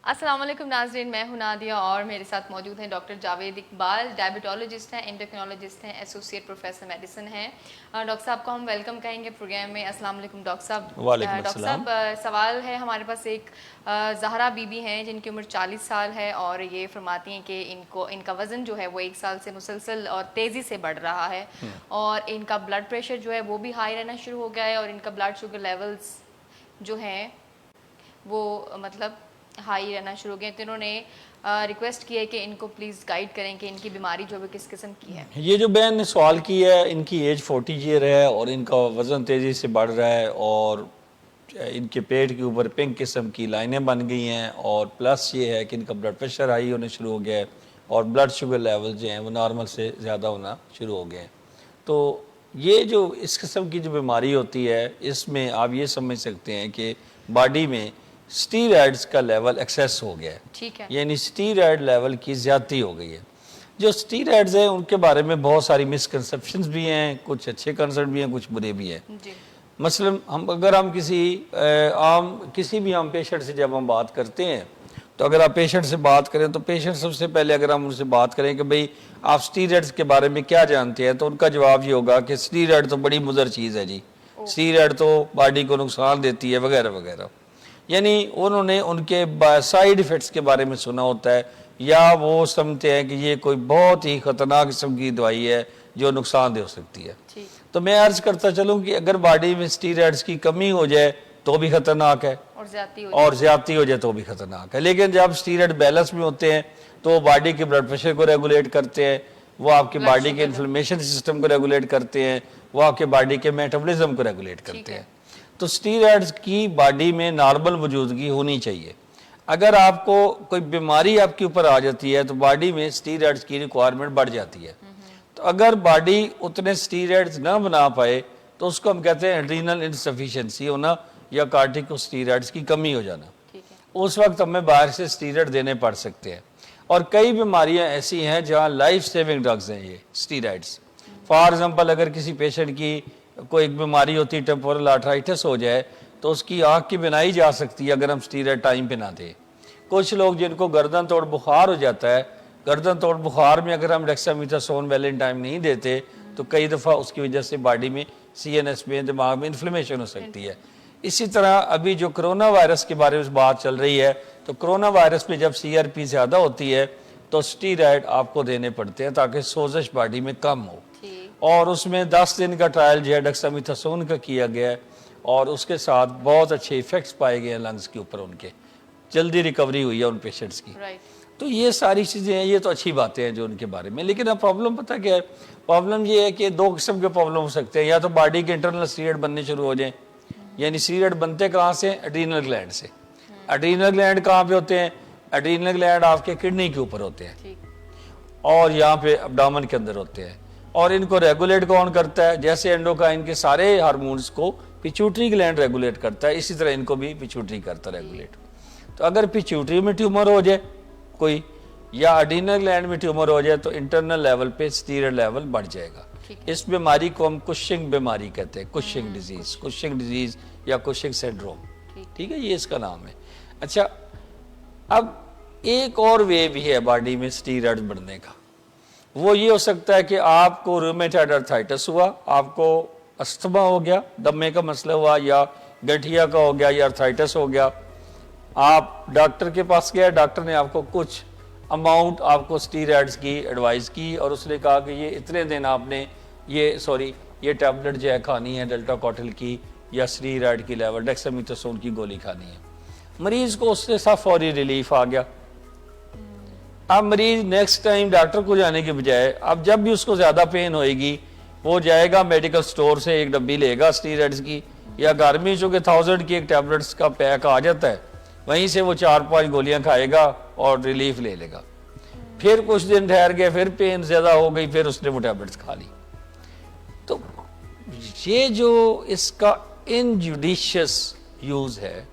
अस्सलाम वालेकुम नाज़रीन, मैं हूं नादिया और मेरे साथ मौजूद हैं डॉक्टर जावेद इकबाल। डायबिटोलॉजिस्ट हैं, एंडोक्रिनोलॉजिस्ट हैं, एसोसिएट प्रोफेसर मेडिसिन हैं। डॉक्टर साहब को हम वेलकम कहेंगे प्रोग्राम में। अस्सलाम वालेकुम डॉक्टर साहब। वालेकुम डॉक्टर अस्सलाम। साहब, सवाल है हमारे पास एक। ज़हरा बीबी हैं जिनकी उम्र 40 साल है और ये फरमाती हैं कि इनका वज़न जो है वो 1 साल से मुसलसल और तेज़ी से बढ़ रहा है और इनका ब्लड प्रेशर जो है वो भी हाई रहना शुरू हो गया है और इनका ब्लड शुगर लेवल्स जो हैं वो मतलब हाई रहना शुरू हो गए। तो इन्होंने रिक्वेस्ट की है कि इनको प्लीज़ गाइड करें कि इनकी बीमारी जो है किस किस्म की है। ये जो बहन ने सवाल किया है, इनकी एज 40 ईयर है और इनका वज़न तेज़ी से बढ़ रहा है और इनके पेट के ऊपर पिंक किस्म की लाइनें बन गई हैं और प्लस ये है कि इनका ब्लड प्रेशर हाई होने शुरू हो गया है और ब्लड शुगर लेवल जो हैं वो नॉर्मल से ज़्यादा होना शुरू हो गए हैं। तो ये जो इस किस्म की जो बीमारी होती है, इसमें आप ये समझ सकते हैं कि बॉडी में स्टीरॉयड्स का लेवल एक्सेस हो गया है। ठीक है। यानी स्टीरॉयड लेवल की ज़्यादती हो गई है। जो स्टीरॉयड्स हैं उनके बारे में बहुत सारी मिसकंसेप्शंस भी हैं, कुछ अच्छे कंसेप्ट भी हैं, कुछ बुरे भी हैं। जी। मसलन अगर हम किसी भी हम पेशेंट से जब हम बात करते हैं, तो अगर आप पेशेंट से बात करें तो पेशेंट सबसे पहले अगर हम उनसे बात करें कि भाई आप स्टीरॉयड्स के बारे में क्या जानते हैं, तो उनका जवाब ये होगा कि स्टीरॉयड तो बड़ी मुज़र चीज़ है जी, स्टीरॉयड तो बॉडी को नुकसान देती है वगैरह वगैरह। यानी उन्होंने उनके साइड इफ़ेक्ट्स के बारे में सुना होता है या वो समझते हैं कि ये कोई बहुत ही ख़तरनाक किस्म की दवाई है जो नुकसानदेह हो सकती है। तो मैं अर्ज करता चलूँ कि अगर बॉडी में स्टीरॉयड्स की कमी हो जाए तो भी खतरनाक है और ज्यादती हो जाए तो भी खतरनाक है। लेकिन जब स्टीरॉयड बैलेंस में होते हैं तो बॉडी के ब्लड प्रेशर को रेगुलेट करते हैं, वो आपके बॉडी के इन्फ्लेमेशन सिस्टम को रेगुलेट करते हैं, वो आपके बॉडी के मेटाबॉलिज्म को रेगुलेट करते हैं। तो स्टीरॉयड्स की बॉडी में नॉर्मल मौजूदगी होनी चाहिए। अगर आपको कोई बीमारी आपके ऊपर आ जाती है तो बॉडी में स्टीरॉयड्स की रिक्वायरमेंट बढ़ जाती है। तो अगर बॉडी उतने स्टीरॉयड्स ना बना पाए तो उसको हम कहते हैं एड्रीनल इनसफिशिएंसी होना या कार्टिकोस्टीरॉयड्स की कमी हो जाना। उस वक्त हमें बाहर से स्टीरॉयड देने पड़ सकते हैं और कई बीमारियां ऐसी हैं जहां लाइफ सेविंग ड्रग्स हैं ये स्टीरॉयड्स। फॉर एग्जांपल अगर किसी पेशेंट की कोई एक बीमारी होती है, टेम्पोरल आर्थराइटिस हो जाए, तो उसकी आँख की बिनाई जा सकती है अगर हम स्टीरॉयड टाइम पे ना दें। कुछ लोग जिनको गर्दन तोड़ बुखार हो जाता है, गर्दन तोड़ बुखार में अगर हम डेक्सामेथासोन वैलेंट टाइम नहीं देते तो कई दफ़ा उसकी वजह से बॉडी में CNS में दिमाग में इन्फ्लेमेशन हो सकती है। इसी तरह अभी जो कोरोना वायरस के बारे में बात चल रही है, तो कोरोना वायरस में जब CRP ज़्यादा होती है तो स्टीरॉयड आपको देने पड़ते हैं ताकि सोजश बॉडी में कम हो। और उसमें 10 दिन का ट्रायल जो है डेक्सामेथासोन का किया गया है और उसके साथ बहुत अच्छे इफेक्ट्स पाए गए हैं लंग्स के ऊपर, उनके जल्दी रिकवरी हुई है उन पेशेंट्स की। तो ये सारी चीज़ें हैं, ये तो अच्छी बातें हैं जो उनके बारे में। लेकिन अब प्रॉब्लम पता क्या है? प्रॉब्लम ये है कि दो किस्म के प्रॉब्लम हो सकते हैं। या तो बॉडी के इंटरनल स्टीरॉयड बनने शुरू हो जाए, यानी स्टीरॉयड बनते कहाँ से? एड्रीनल ग्लैंड से। एड्रीनल ग्लैंड कहाँ पे होते हैं? एड्रीनल ग्लैंड आपके किडनी के ऊपर होते हैं और यहाँ पे अब्डोमेन के अंदर होते हैं। और इनको रेगुलेट कौन करता है? जैसे एंडोक्राइन के सारे हार्मोन्स को पिट्यूटरी ग्लैंड रेगुलेट करता है, इसी तरह इनको भी पिट्यूटरी करता है रेगुलेट। तो अगर पिट्यूटरी में ट्यूमर हो जाए कोई या एड्रीनल ग्लैंड में ट्यूमर हो जाए तो इंटरनल लेवल पे स्टीरॉयड लेवल बढ़ जाएगा। इस बीमारी को हम कुशिंग बीमारी कहते हैं, कुशिंग डिजीज या कुशिंग सिंड्रोम। ठीक है, ये इसका नाम है। अच्छा, अब एक और वे भी है बॉडी में स्टीरॉयड बढ़ने का। वो ये हो सकता है कि आपको रूमेटॉइड आर्थराइटिस हुआ, आपको अस्थमा हो गया, दमे का मसला हुआ, या गठिया का हो गया, या आर्थराइटिस हो गया। आप डॉक्टर के पास गए, डॉक्टर ने आपको कुछ अमाउंट आपको स्टीरॉयड्स की एडवाइस की और उसने कहा कि ये इतने दिन आपने ये टैबलेट जो है खानी है डेल्टा कॉटिल की या स्टीरॉयड की लेवल डेक्सामेथासोन की गोली खानी है। मरीज को उससे सब फौरी रिलीफ आ गया। अब मरीज नेक्स्ट टाइम डॉक्टर को जाने के बजाय अब जब भी उसको ज़्यादा पेन होएगी वो जाएगा मेडिकल स्टोर से एक डब्बी लेगा स्टीरॉयड्स की, या घर में चूँकि 1000 की एक टैबलेट्स का पैक आ जाता है, वहीं से वो 4-5 गोलियां खाएगा और रिलीफ ले लेगा। फिर कुछ दिन ठहर गए, फिर पेन ज़्यादा हो गई, फिर उसने वो टैबलेट्स खा ली। तो ये जो इसका इनजुडिशियस यूज़ है,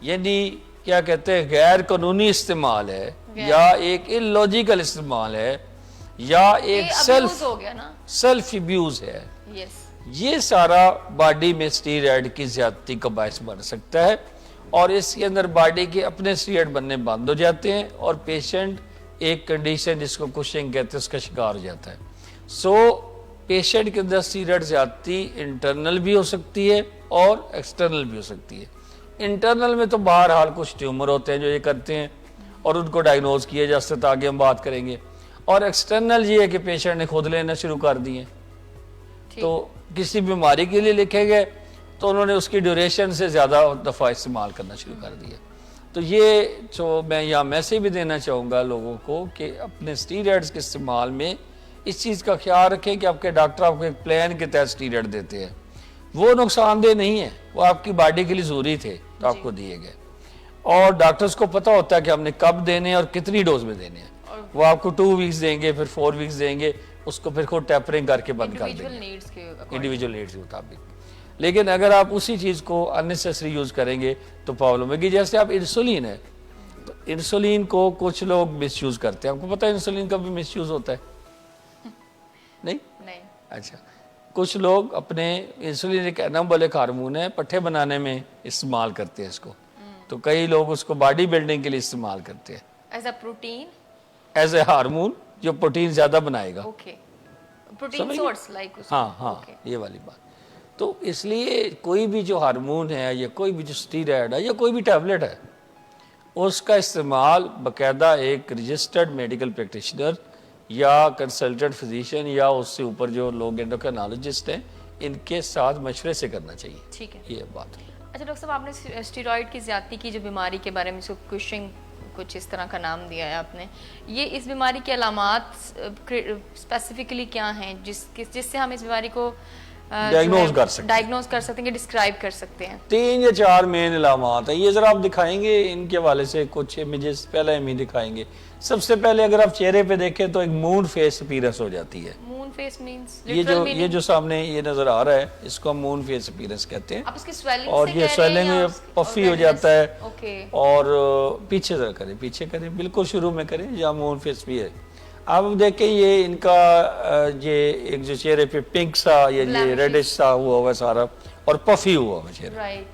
यानी क्या कहते हैं गैर कानूनी इस्तेमाल है या एक इलॉजिकल इस्तेमाल है या एक सेल्फ अब्यूज है, ये सारा बॉडी में स्टीरॉयड की ज्यादती का बायस बन सकता है और इसके अंदर बॉडी के अपने स्टीरॉयड बनने बंद हो जाते हैं और पेशेंट एक कंडीशन जिसको कुशिंग कहते हैं उसका शिकार हो जाता है। सो पेशेंट के अंदर स्टीरॉयड ज्यादती इंटरनल भी हो सकती है और एक्सटर्नल भी हो सकती है। इंटरनल में तो बहरहाल कुछ ट्यूमर होते हैं जो ये करते हैं और उनको डायग्नोज किया जा सकता है, आगे हम बात करेंगे। और एक्सटर्नल ये है कि पेशेंट ने खुद लेना शुरू कर दिए, तो किसी बीमारी के लिए लिखे गए तो उन्होंने उसकी ड्यूरेशन से ज़्यादा दफ़ा इस्तेमाल करना शुरू कर दिया। तो ये जो मैं यहाँ मैसेज भी देना चाहूँगा लोगों को कि अपने स्टीरॉयड्स के इस्तेमाल में इस चीज़ का ख्याल रखें कि आपके डॉक्टर आपको एक प्लान के तहत स्टीरॉयड देते हैं, वो नुकसानदेह नहीं है, वो आपकी बॉडी के लिए ज़रूरी थे तो आपको दिए गए। और डॉक्टर्स को पता होता है कि हमने कब देने हैं और कितनी डोज में देने हैं। वो आपको 2 वीक्स देंगे, फिर 4 वीक्स देंगे, उसको फिर खुद टेपरिंग करके बंद कर देंगे इंडिविजुअल नीड्स के मुताबिक। लेकिन अगर आप उसी चीज़ को अननेसेसरी यूज़ करेंगे तो प्रॉब्लम होगी। जैसे आप इंसुलिन है, तो इंसुलिन को कुछ लोग मिसयूज़ करते हैं। आपको पता है इंसुलिन का भी मिसयूज़ होता है? नहीं? अच्छा, कुछ लोग अपने इंसुलिन एक एनाबॉलिक हार्मोन है, पट्ठे बनाने में इस्तेमाल करते हैं इसको। तो कई लोग उसको बॉडी बिल्डिंग के लिए इस्तेमाल करते हैं as a protein, as a hormone जो प्रोटीन ज्यादा बनाएगा। Protein source like. हाँ, ये वाली बात। तो इसलिए कोई भी जो हार्मोन है या कोई भी जो स्टीरॉयड है या कोई भी टैबलेट है, उसका इस्तेमाल बाकायदा एक रजिस्टर्ड मेडिकल प्रैक्टिशनर या कंसल्टेंट फिजिशियन या उससे ऊपर जो लोग एंडोक्राइनोलॉजिस्ट हैं, इनके साथ मशवरे से करना चाहिए। ठीक है, ये बात है। अच्छा डॉक्टर साहब, आपने स्टीरॉयड की ज्यादती की जो बीमारी के बारे में कुशिंग कुछ इस तरह का नाम दिया है आपने, ये इस बीमारी के अलामात स्पेसिफिकली क्या हैं जिससे हम इस बीमारी को डायग्नोज कर सकते हैं, डिस्क्राइब कर सकते हैं? 3 या 4 मेन अलामात है। ये जरा आप दिखाएंगे इनके हवाले से कुछ इमेजेस, पहले हम ही दिखाएंगे। सबसे पहले अगर आप चेहरे पे देखें तो एक मून फेस अपीयरेंस हो जाती है। मून फेस मींस ये जो सामने ये नजर आ रहा है, इसको हम मून फेस अपीयरेंस कहते हैं। आप इसकी स्वेलिंग और ये स्वेलिंग पफी हो जाता है। ओके। और पीछे जरा करें, पीछे करें, बिल्कुल शुरू में करें जहाँ मून फेस भी है। आप देखें ये इनका ये एक जो चेहरे पे पिंक सा या ये रेडिश सा हुआ है सारा और पफी हुआ है चेहरा, राइट।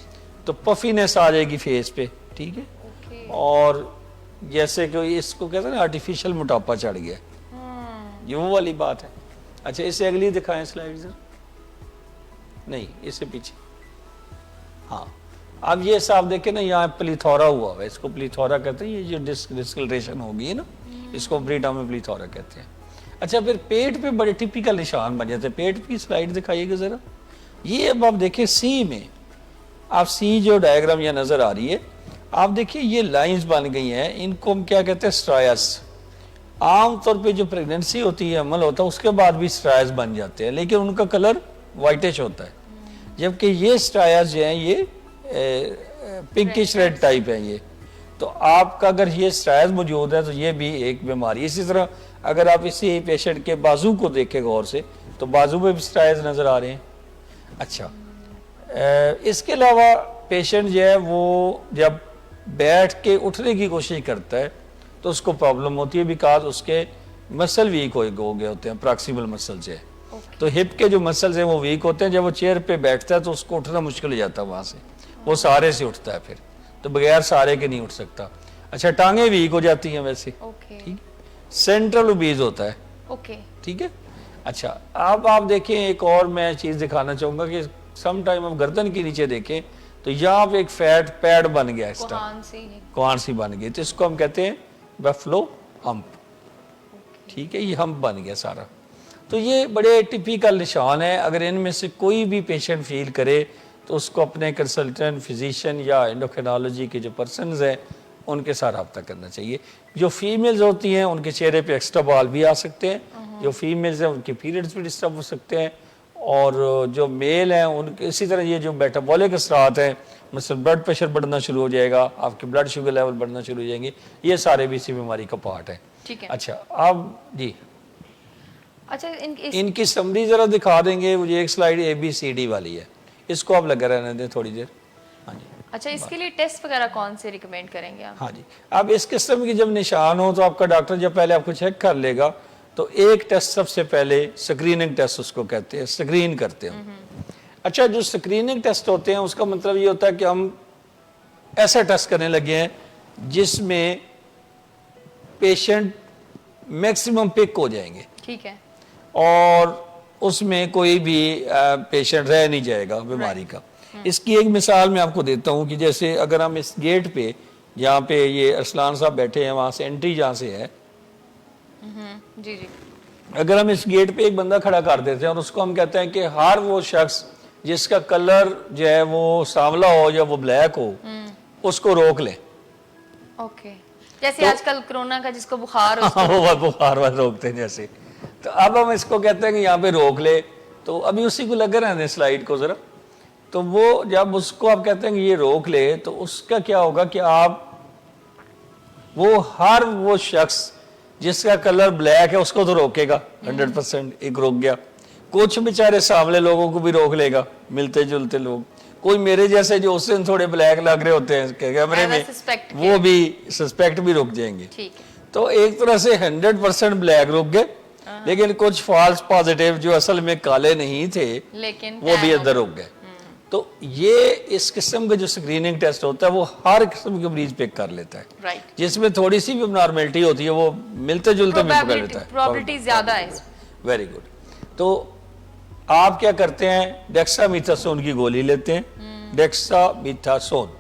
तो पफीनेस आ जाएगी फेस पे, ठीक है। और जैसे कि इसको कहते हैं ना आर्टिफिशियल मोटापा चढ़ गया, ये वो वाली बात है। अच्छा, इसे अगली दिखाएं स्लाइड सर। नहीं, इससे पीछे। हाँ, अब ये साफ देखें ना, यहाँ प्लीथोरा हुआ है, इसको प्लीथोरा कहते हैं। ये जो डिस्कलरेशन होगी ना, इसको ब्रीडा में प्लीथोरा कहते हैं। अच्छा, फिर पेट पे बड़े टिपिकल निशान बन जाते हैं। पेट की स्लाइड दिखाइएगा जरा। ये अब आप देखिए सी में, आप सी जो डायग्राम यहाँ नजर आ रही है, आप देखिए ये लाइंस बन गई हैं, इनको हम क्या कहते हैं? स्ट्रायस। आमतौर पे जो प्रेगनेंसी होती है, अमल होता है, उसके बाद भी स्ट्रायस बन जाते हैं, लेकिन उनका कलर वाइटिश होता है। जबकि ये स्ट्रायस जो हैं ये पिंकिश रेड टाइप है ये। तो आपका अगर ये स्ट्रायस मौजूद है तो ये भी एक बीमारी। इसी तरह अगर आप इसी पेशेंट के बाजू को देखें गौर से, तो बाजू में भी स्ट्रायस नजर आ रहे हैं। अच्छा, इसके अलावा पेशेंट जो है वो जब बैठ के उठने की कोशिश करता है तो उसको प्रॉब्लम होती है, बिकॉज उसके मसल वीक हो गए होते हैं, प्रॉक्सिमल मसल से। तो हिप के जो मसल्स हैं वो वीक होते हैं। जब वो चेयर पे बैठता है तो उसको उठना मुश्किल हो जाता है, वहां से वो सहारे से उठता है, फिर तो बगैर सहारे के नहीं उठ सकता। अच्छा, टांगे वीक हो जाती हैं वैसे, ठीक। सेंट्रल ओबीज होता है, ठीक है। अच्छा, अब आप देखें एक और मैं चीज दिखाना चाहूंगा कि सम टाइम आप गर्दन के नीचे देखें तो यहाँ पे एक फैट पैड बन गया, एक्स्ट्रा कोहान सी बन गई, तो इसको हम कहते हैं बफलो हम्प, ठीक है। ये हम्प बन गया सारा। तो ये बड़े टिपिकल निशान है। अगर इनमें से कोई भी पेशेंट फील करे तो उसको अपने कंसल्टेंट फिजिशियन या एंडोक्राइनोलॉजी के जो पर्सनस हैं उनके साथ रब्ता करना चाहिए। जो फीमेल्स होती हैं उनके चेहरे पे एक्स्ट्रा बाल भी आ सकते हैं, जो फीमेल्स हैं उनके पीरियड्स भी डिस्टर्ब हो सकते हैं, और जो मेल हैं उनके इसी तरह ये जो मेटाबॉलिक असरात हैं, मतलब ब्लड प्रेशर बढ़ना शुरू हो जाएगा, आपके ब्लड शुगर लेवल बढ़ना शुरू हो जाएंगे, ये सारे भी इसी बीमारी का पार्ट है, ठीक है। अच्छा, अब जी, अच्छा इनकी समरी जरा दिखा देंगे मुझे। एक स्लाइड ABCD वाली है, इसको आप लगा रहने दें थोड़ी देर। हाँ जी। अच्छा, इसके लिए टेस्ट वगैरह कौन से रिकमेंड करेंगे आप? हाँ जी, अब इस किस्म की जब निशान हो तो आपका डॉक्टर जब पहले आपको चेक कर लेगा तो एक टेस्ट सबसे पहले स्क्रीनिंग टेस्ट उसको कहते हैं, स्क्रीन करते हैं। अच्छा, जो स्क्रीनिंग टेस्ट होते हैं उसका मतलब ये होता है कि हम ऐसा टेस्ट करने लगे हैं जिसमें पेशेंट मैक्सिमम पिक हो जाएंगे, ठीक है, और उसमें कोई भी पेशेंट रह नहीं जाएगा बीमारी का। इसकी एक मिसाल मैं आपको देता हूं कि जैसे अगर हम इस गेट पे, जहाँ पे ये अरसलान साहब बैठे हैं, वहां से एंट्री जहाँ से है, जी जी, अगर हम इस गेट पे एक बंदा खड़ा कर देते हैं और उसको हम कहते हैं कि हर वो शख्स जिसका कलर जो है वो सांवला हो या वो ब्लैक हो, उसको रोक ले। ओके, जैसे आजकल कोरोना का जिसको बुखार हो हाँ, वो बुखार वाला रोकते हैं जैसे, तो अब हम इसको कहते हैं कि यहाँ पे रोक ले। तो अभी उसी को लगा रहने स्लाइड को जरा, तो वो जब उसको आप कहते हैं कि ये रोक ले, तो उसका क्या होगा कि आप वो हर वो शख्स जिसका कलर ब्लैक है उसको तो रोकेगा 100%, एक रोक गया। कुछ बेचारे सांवले लोगों को भी रोक लेगा, मिलते जुलते लोग, कोई मेरे जैसे जो उससे थोड़े ब्लैक लग रहे होते हैं कैमरे में, वो भी सस्पेक्ट भी रुक जाएंगे। ठीक है, तो एक तरह से 100% ब्लैक रुक गए, लेकिन कुछ फॉल्स पॉजिटिव जो असल में काले नहीं थे, लेकिन वो भी अंदर रुक गए। तो ये इस किस्म का जो स्क्रीनिंग टेस्ट होता है वो हर किस्म के मरीज पिक कर लेता है, राइट, जिसमें थोड़ी सी भी नॉर्मेलिटी होती है वो मिलते जुलते में पकड़ लेता है, प्रोबेबिलिटी ज्यादा है। Very good. तो आप क्या करते हैं, डेक्सामीथासोन की गोली लेते हैं, डेक्सामीथासोन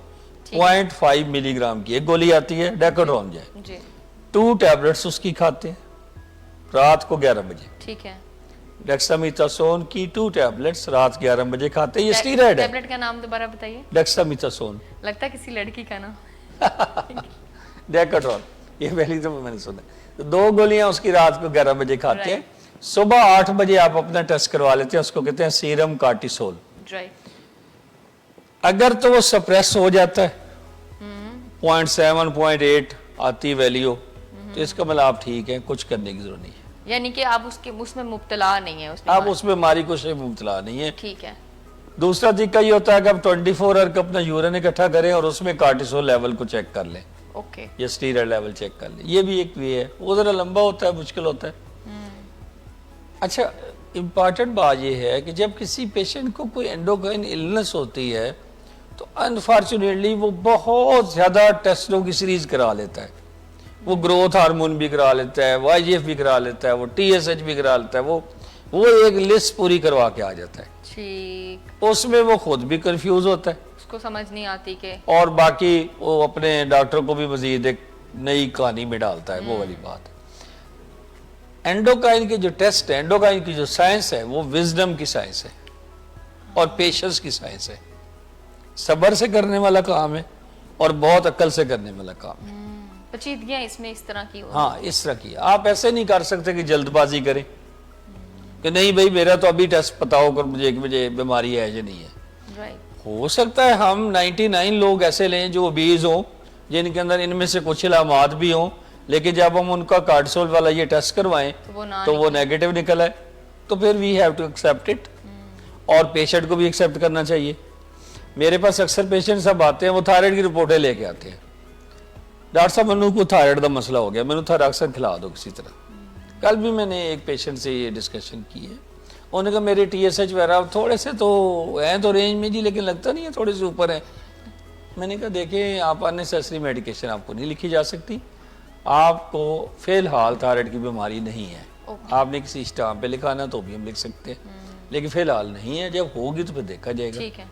0.5 मिलीग्राम की एक गोली आती है, डेकोड्रॉन जी, 2 टैबलेट्स उसकी खाते हैं रात को 11 बजे। ठीक है, डेक्सामीथासोन की 2 टैबलेट्स रात 11 बजे खाते हैं। ये स्टीरॉयड है। टैबलेट का नाम दोबारा बताइए। डेक्सामीथासोन, लगता है किसी लड़की का ना। डेकोड्रॉन, ये पहली तो मैंने सुना। तो 2 गोलियां उसकी रात को 11 बजे खाते हैं। सुबह 8 बजे आप अपना टेस्ट करवा लेते हैं, उसको कहते हैं सीरम कार्टिसोल। राइट, अगर तो वो सप्रेस हो जाता है 0.7 0.8 आती वैल्यू, तो इसका मतलब आप ठीक है, कुछ करने की जरूरत नहीं है, यानी कि आप उसमें मुब्तला नहीं है, आप उस बीमारी को से मुब्तला नहीं है। ठीक है, दूसरा तरीका ये होता है कि आप 24 आवर का अपना यूरिन इकट्ठा करें और उसमें कार्टिसोल लेवल को चेक कर लें, ओके, या स्टीरॉयड लेवल चेक कर लें। ये भी एक वे है, वो जरा लंबा होता है, मुश्किल होता है। अच्छा, इम्पॉर्टेंट बात यह है कि जब किसी पेशेंट को कोई एंडोक्राइन इलनेस होती है तो अनफॉर्चुनेटली वो बहुत ज़्यादा टेस्टों की सीरीज करा लेता है। वो ग्रोथ हार्मोन भी करा लेता है, YGF भी करा लेता है, वो TSH भी करा लेता है, वो एक लिस्ट पूरी करवा के आ जाता है। ठीक, उसमें वो खुद भी कंफ्यूज होता है, उसको समझ नहीं आती के, और बाकी वो अपने डॉक्टर को भी मजीद एक नई कहानी में डालता है। वो वाली बात है। एंडोक्राइन के जो टेस्ट है, एंडोक्राइन की जो साइंस है, वो विजडम की साइंस है और पेशेंस की साइंस है। सब्र से करने वाला काम है और बहुत अक्ल से करने वाला काम है। पेचीदगियां इसमें इस तरह की हो। हाँ, इस तरह की आप ऐसे नहीं कर सकते कि जल्दबाजी करें कि नहीं भाई मेरा तो अभी टेस्ट पता होकर मुझे बीमारी है या नहीं है। राइट, हो सकता है हम 99 लोग ऐसे लें जो ओबीज हों, जिनके अंदर इनमें से कुछ इलामात भी हों, लेकिन जब हम उनका कार्टिसोल वाला ये टेस्ट करवाएं तो वो नेगेटिव निकला है, तो फिर we have to accept it, और पेशेंट को भी एक्सेप्ट करना चाहिए। मेरे पास अक्सर पेशेंट सब आते हैं, वो थायराइड की रिपोर्टें लेके आते हैं, डॉक्टर साहब मैंने को थायराइड का मसला हो गया, मैंने थायरॉक्सिन खिला दो किसी तरह। कल भी मैंने एक पेशेंट से ये डिस्कशन की है, उन्होंने कहा मेरे TSH वगैरह थोड़े से तो हैं तो रेंज में जी, लेकिन लगता नहीं है, थोड़े से ऊपर है। मैंने कहा देखें, आप अननेसेसरी मेडिकेशन आपको नहीं लिखी जा सकती, आपको फिलहाल थायराइड की बीमारी नहीं है। आपने किसी स्टाम्प पे लिखाना तो भी हम लिख सकते हैं, लेकिन फिलहाल नहीं है, जब होगी तो फिर देखा जाएगा। ठीक है,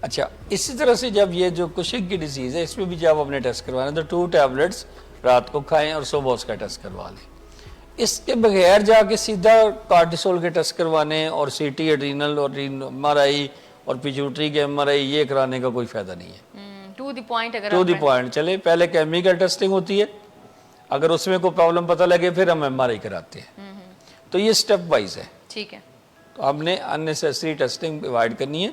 अच्छा, इसी तरह से जब ये जो कुशिंग की डिजीज है, इसमें भी जब आपने टेस्ट करवाना तो 2 टैबलेट्स रात को खाएं और सुबह उसका टेस्ट करवा लें। इसके बगैर जाके सीधा कार्टिसोल के टेस्ट करवाने और CT, एड्रीनल और MRI और पिट्यूटरी के MRI ये कराने का कोई फायदा नहीं है। टू द पॉइंट, अगर टू द पॉइंट चले, पहले केमिकल टेस्टिंग होती है, अगर उसमें कोई प्रॉब्लम पता लगे फिर हम MRI कराते हैं। तो ये स्टेप वाइज है। ठीक है, तो हमने अननेसेसरी टेस्टिंग अवॉइड करनी है।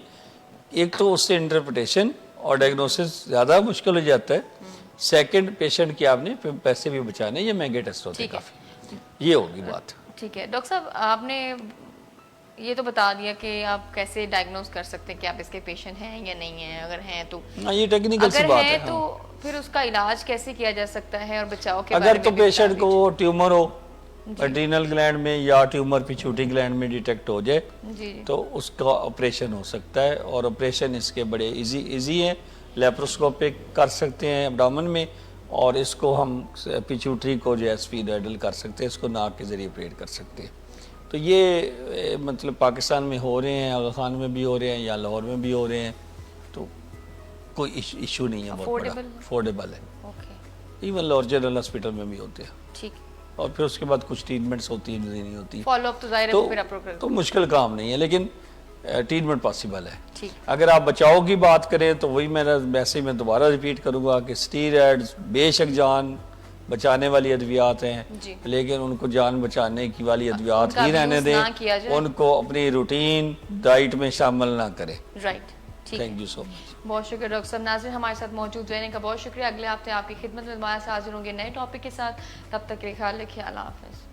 एक तो उससे इंटरप्रिटेशन और डायग्नोसिस ज़्यादा मुश्किल हो जाता है। सेकंड, पेशेंट के आपने पैसे भी बचाने, ये महंगे टेस्ट होते हैं काफ़ी। ये होगी बात। ठीक है डॉक्टर साहब, आपने ये तो बता दिया कि आप कैसे डायग्नोस कर सकते हैं कि आप इसके पेशेंट हैं या नहीं हैं। अगर हैं तो ये टेक्निकल सी बात है। तो फिर उसका इलाज कैसे किया जा सकता है और बचाव के अगर तो पेशेंट को ट्यूमर हो एड्रीनल ग्लैंड में या ट्यूमर पिट्यूटरी ग्लैंड में डिटेक्ट हो जाए जी, तो उसका ऑपरेशन हो सकता है, और ऑपरेशन इसके बड़े इजी हैं। लेप्रोस्कोपिक कर सकते हैं एब्डोमेन में, और इसको हम पिट्यूटरी को जो है स्फीनोइडल कर सकते हैं, इसको नाक के ज़रिए ऑपरेट कर सकते हैं। तो ये मतलब पाकिस्तान में हो रहे हैं, आगा खान में भी हो रहे हैं या लाहौर में भी हो रहे हैं, तो कोई इशू नहीं है, बहुत बड़ा अफोर्डेबल है। Okay, even Lahore general hospital में भी होते हैं। ठीक। और फिर उसके बाद कुछ ट्रीटमेंट्स होती है, नहीं होती, फॉलो अप तो जाहिर है वो फिर आप तो मुश्किल काम नहीं है, लेकिन ट्रीटमेंट पॉसिबल है। ठीक। अगर आप बचाव की बात करें तो वही मेरा वैसे मैं दोबारा रिपीट करूंगा कि स्टीरॉयड्स बेशक जान बचाने वाली अद्वियात हैं, लेकिन उनको जान बचाने की वाली अद्वियात ही रहने दें, उनको अपनी रूटीन डाइट में शामिल ना करें। Right, thank you so much. बहुत शुक्रिया डॉक्टर साहब। नाज़रीन, हमारे साथ मौजूद रहने का बहुत शुक्रिया। अगले हफ्ते आपकी खिदमत में दोबारा से हाजिर होंगे नए टॉपिक के साथ। तब तक के लिए ख्याल रखिए। अल्लाह हाफ़िज़।